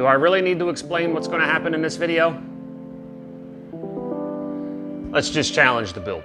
Do I really need to explain what's going to happen in this video? Let's just challenge the build.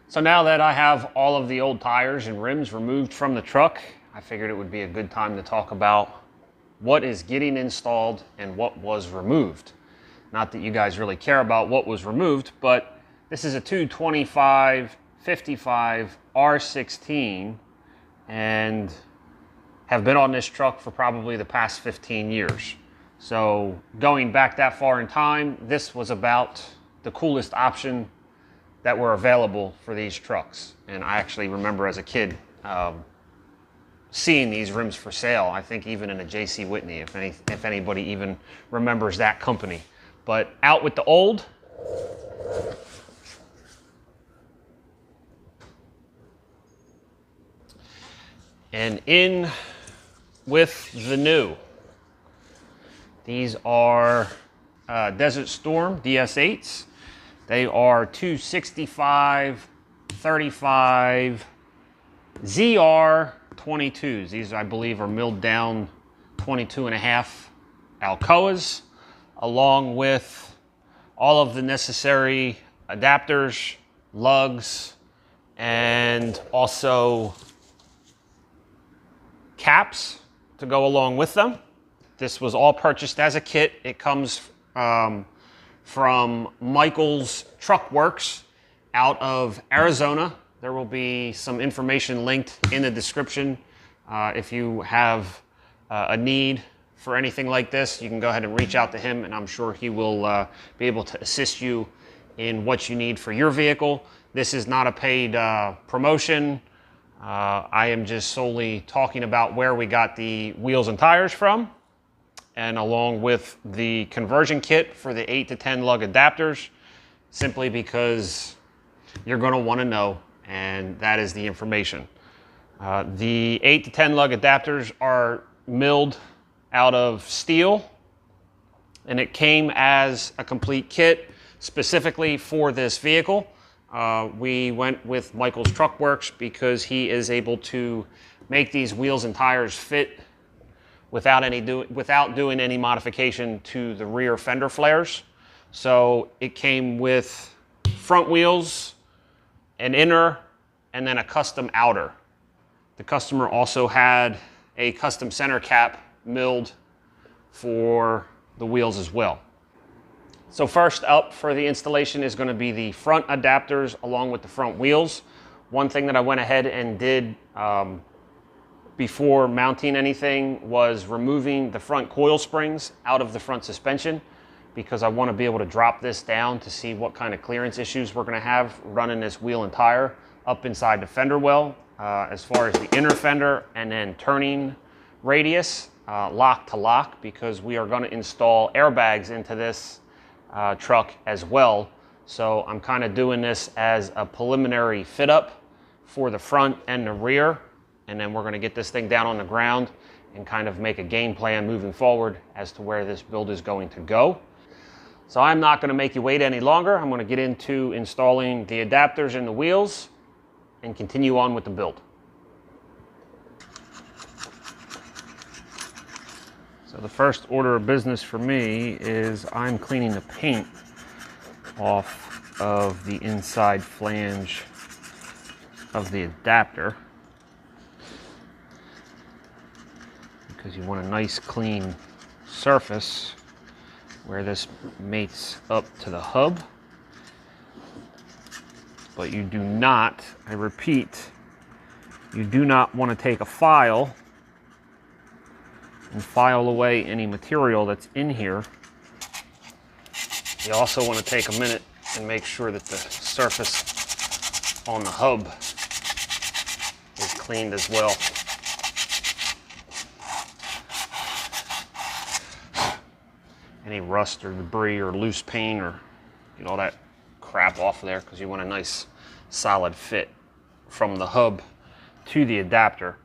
So now that I have all of the old tires and rims removed from the truck, I figured it would be a good time to talk about what is getting installed and what was removed. Not that you guys really care about what was removed, but this is a 225/55 R16 and have been on this truck for probably the past 15 years. So going back that far in time, this was about the coolest option that were available for these trucks. And I actually remember as a kid seeing these rims for sale. I think even in a J.C. Whitney, if anybody even remembers that company. But out with the old. And in with the new. These are Desert Storm DS8s. They are 265/35 ZR22s. These, I believe, are milled down 22.5 Alcoas, along with all of the necessary adapters, lugs, and also caps to go along with them. This was all purchased as a kit. It comes from Michael's Truck Works out of Arizona. There will be some information linked in the description. If you have a need for anything like this, you can go ahead and reach out to him, and I'm sure he will be able to assist you in what you need for your vehicle. This is not a paid promotion. I am just solely talking about where we got the wheels and tires from, and along with the conversion kit for the 8 to 10 lug adapters, simply because you're going to want to know, and that is the information. The 8 to 10 lug adapters are milled out of steel, and it came as a complete kit specifically for this vehicle. We went with Michael's Truck Works because he is able to make these wheels and tires fit without doing any modification to the rear fender flares. So it came with front wheels, an inner, and then a custom outer. The customer also had a custom center cap milled for the wheels as well. So first up for the installation is going to be the front adapters along with the front wheels. One thing that I went ahead and did before mounting anything was removing the front coil springs out of the front suspension, because I want to be able to drop this down to see what kind of clearance issues we're going to have running this wheel and tire up inside the fender well, as far as the inner fender, and then turning radius lock to lock, because we are going to install airbags into this truck as well. So I'm kind of doing this as a preliminary fit up for the front and the rear, and then we're going to get this thing down on the ground and kind of make a game plan moving forward as to where this build is going to go. So I'm not going to make you wait any longer. I'm going to get into installing the adapters in the wheels and continue on with the build. So the first order of business for me is I'm cleaning the paint off of the inside flange of the adapter, because you want a nice clean surface where this mates up to the hub. But you do not, I repeat, you do not want to take a file and file away any material that's in here. You also want to take a minute and make sure that the surface on the hub is cleaned as well. Any rust or debris or loose paint, or get all that crap off of there, because you want a nice solid fit from the hub to the adapter.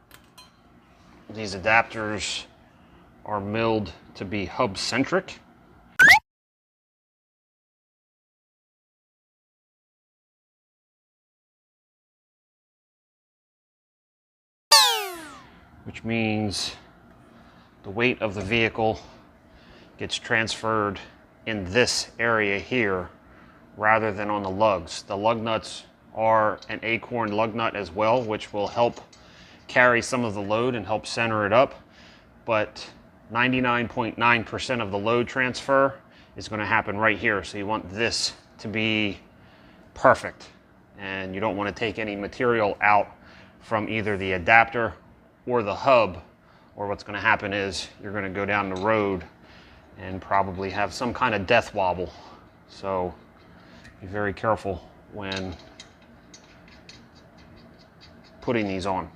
These adapters are milled to be hub centric. Which means the weight of the vehicle gets transferred in this area here rather than on the lugs. The lug nuts are an acorn lug nut as well, which will help carry some of the load and help center it up. But 99.9% of the load transfer is going to happen right here. So you want this to be perfect. And you don't want to take any material out from either the adapter or the hub, or what's going to happen is you're going to go down the road and probably have some kind of death wobble. So be very careful when putting these on.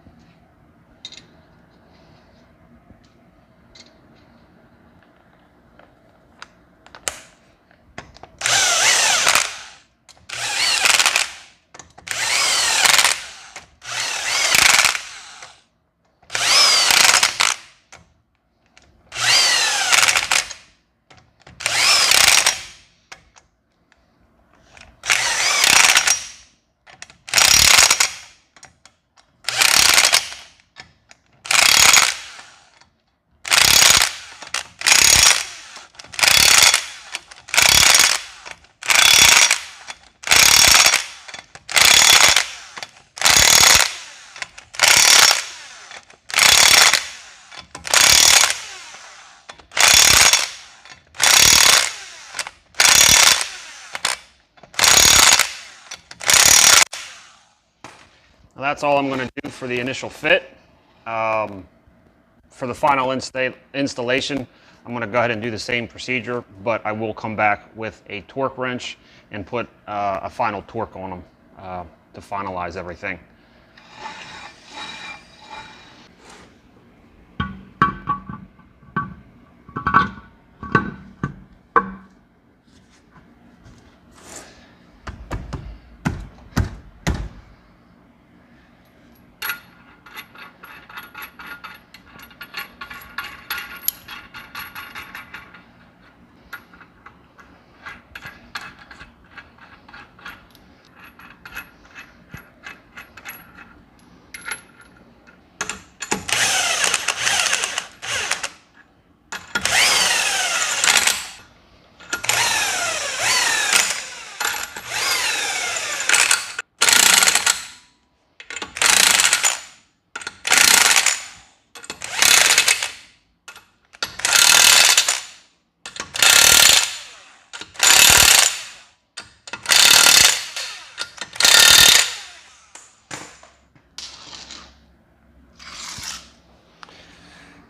That's all I'm going to do for the initial fit. For the final installation, I'm going to go ahead and do the same procedure, but I will come back with a torque wrench and put a final torque on them to finalize everything.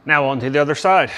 Now on to the other side.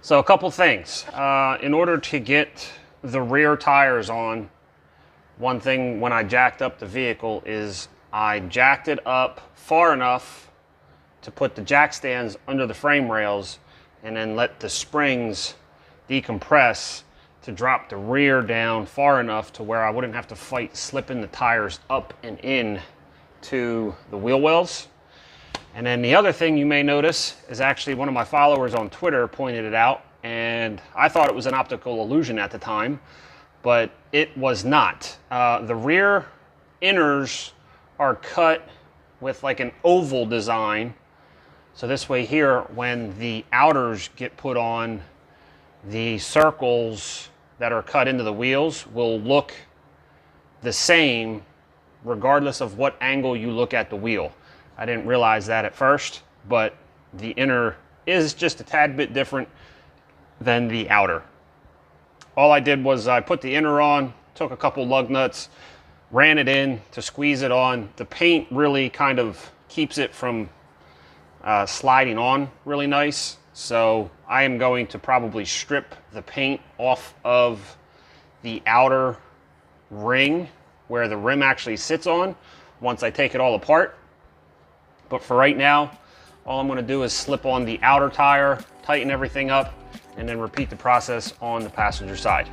So a couple things. In order to get the rear tires on, one thing when I jacked up the vehicle is I jacked it up far enough to put the jack stands under the frame rails and then let the springs decompress to drop the rear down far enough to where I wouldn't have to fight slipping the tires up and in to the wheel wells. And then the other thing you may notice is actually one of my followers on Twitter pointed it out, and I thought it was an optical illusion at the time, but it was not. The rear inners are cut with like an oval design. So this way here, when the outers get put on, the circles that are cut into the wheels will look the same regardless of what angle you look at the wheel. I didn't realize that at first, but the inner is just a tad bit different than the outer. All I did was I put the inner on, took a couple lug nuts, ran it in to squeeze it on. The paint really kind of keeps it from sliding on really nice. So I am going to probably strip the paint off of the outer ring where the rim actually sits on once I take it all apart. But for right now, all I'm going to do is slip on the outer tire, tighten everything up, and then repeat the process on the passenger side.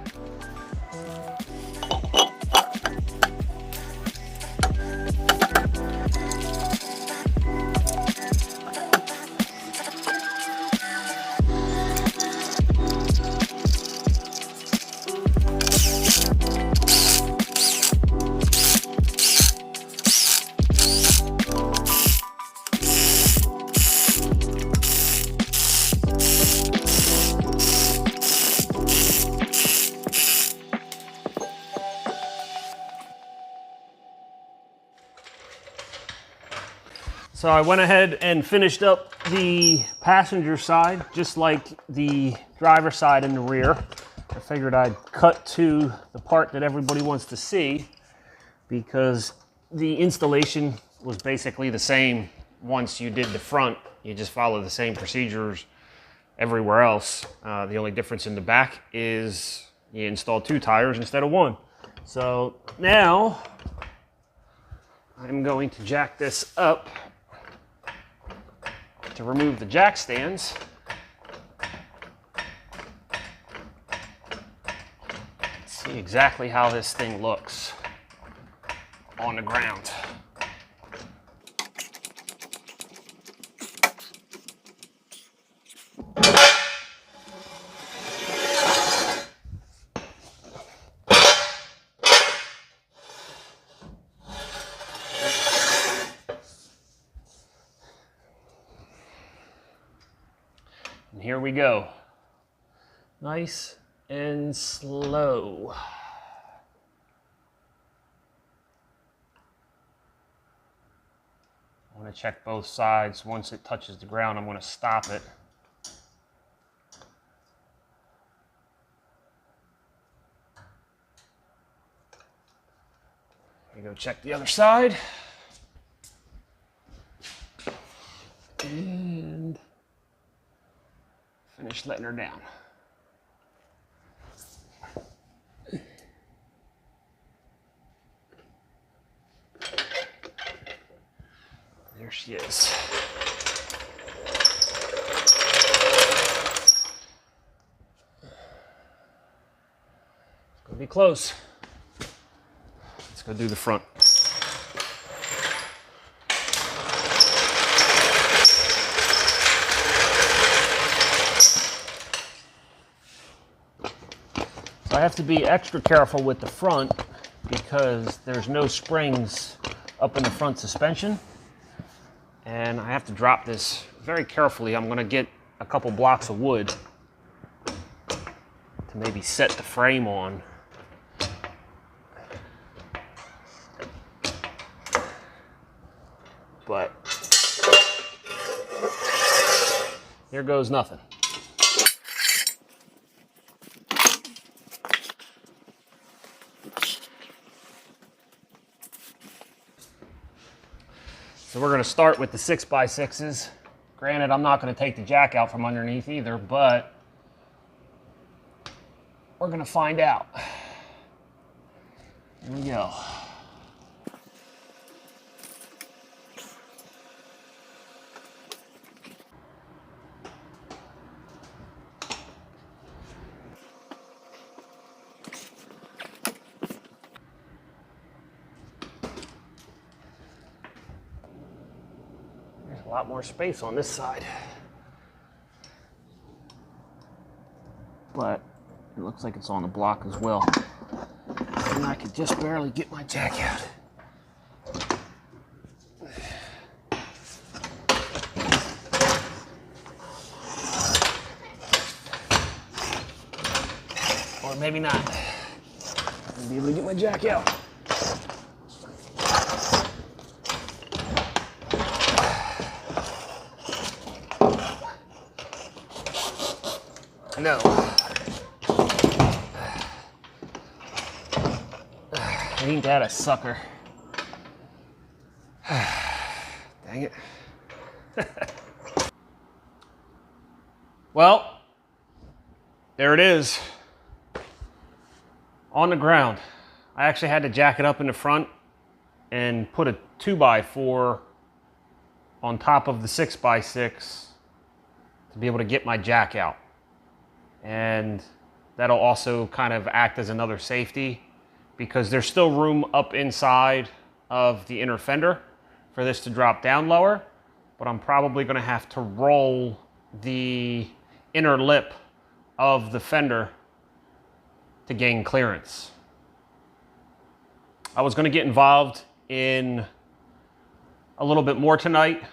So I went ahead and finished up the passenger side, just like the driver's side in the rear. I figured I'd cut to the part that everybody wants to see because the installation was basically the same once you did the front. You just follow the same procedures everywhere else. The only difference in the back is you install 2 tires instead of 1. So now I'm going to jack this up to remove the jack stands. See exactly how this thing looks on the ground. here we go. Nice and slow. I want to check both sides. Once it touches the ground, I'm going to stop it. Here you go, check the other side. And finish letting her down. There she is. It's gonna be close. Let's go do the front. So I have to be extra careful with the front because there's no springs up in the front suspension. And I have to drop this very carefully. I'm going to get a couple blocks of wood to maybe set the frame on. But here goes nothing. So we're going to start with the 6x6s. Granted, I'm not going to take the jack out from underneath either, but we're going to find out. Here we go. A lot more space on this side, but it looks like it's on the block as well, and I could just barely get my jack out. Or maybe not. I'll be able to get my jack out. No. Ain't that a sucker? Dang it. Well, there it is. On the ground. I actually had to jack it up in the front and put a 2x4 on top of the 6x6 to be able to get my jack out. And that'll also kind of act as another safety because there's still room up inside of the inner fender for this to drop down lower, but I'm probably going to have to roll the inner lip of the fender to gain clearance. I was going to get involved in a little bit more tonight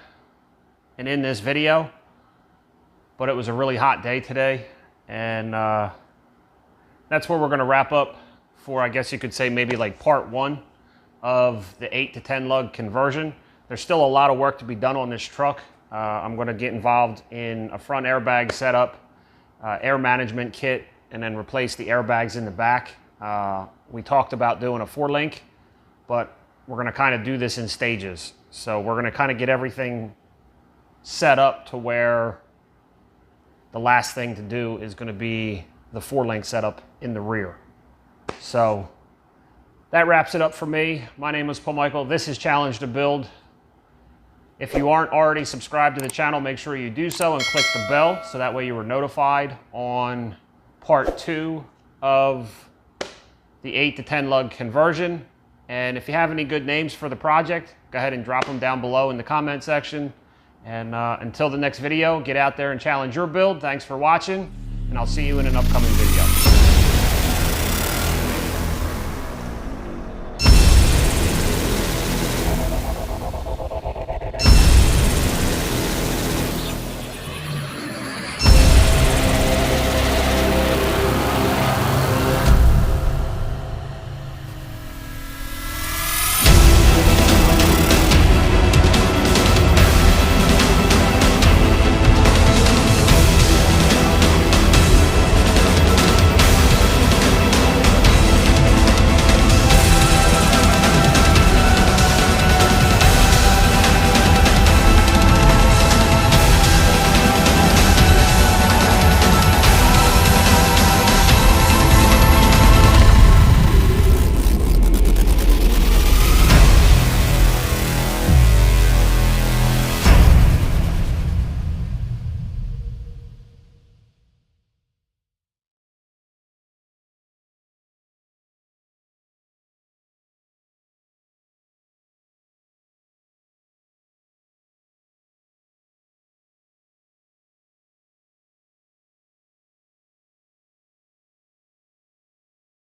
and in this video, but it was a really hot day today. And that's where we're going to wrap up for, I guess you could say, maybe like part 1 of the 8 to 10 lug conversion. There's still a lot of work to be done on this truck. I'm going to get involved in a front airbag setup, air management kit, and then replace the airbags in the back. We talked about doing a 4-link, but we're going to kind of do this in stages. So we're going to kind of get everything set up to where the last thing to do is going to be the 4-link setup in the rear. So that wraps it up for me. My name is Paul Michael. This is Challenge to Build. If you aren't already subscribed to the channel, make sure you do so and click the bell so that way you are notified on part 2 of the 8 to 10 lug conversion. And if you have any good names for the project, go ahead and drop them down below in the comment section. And until the next video, get out there and challenge your build. Thanks for watching, and I'll see you in an upcoming video.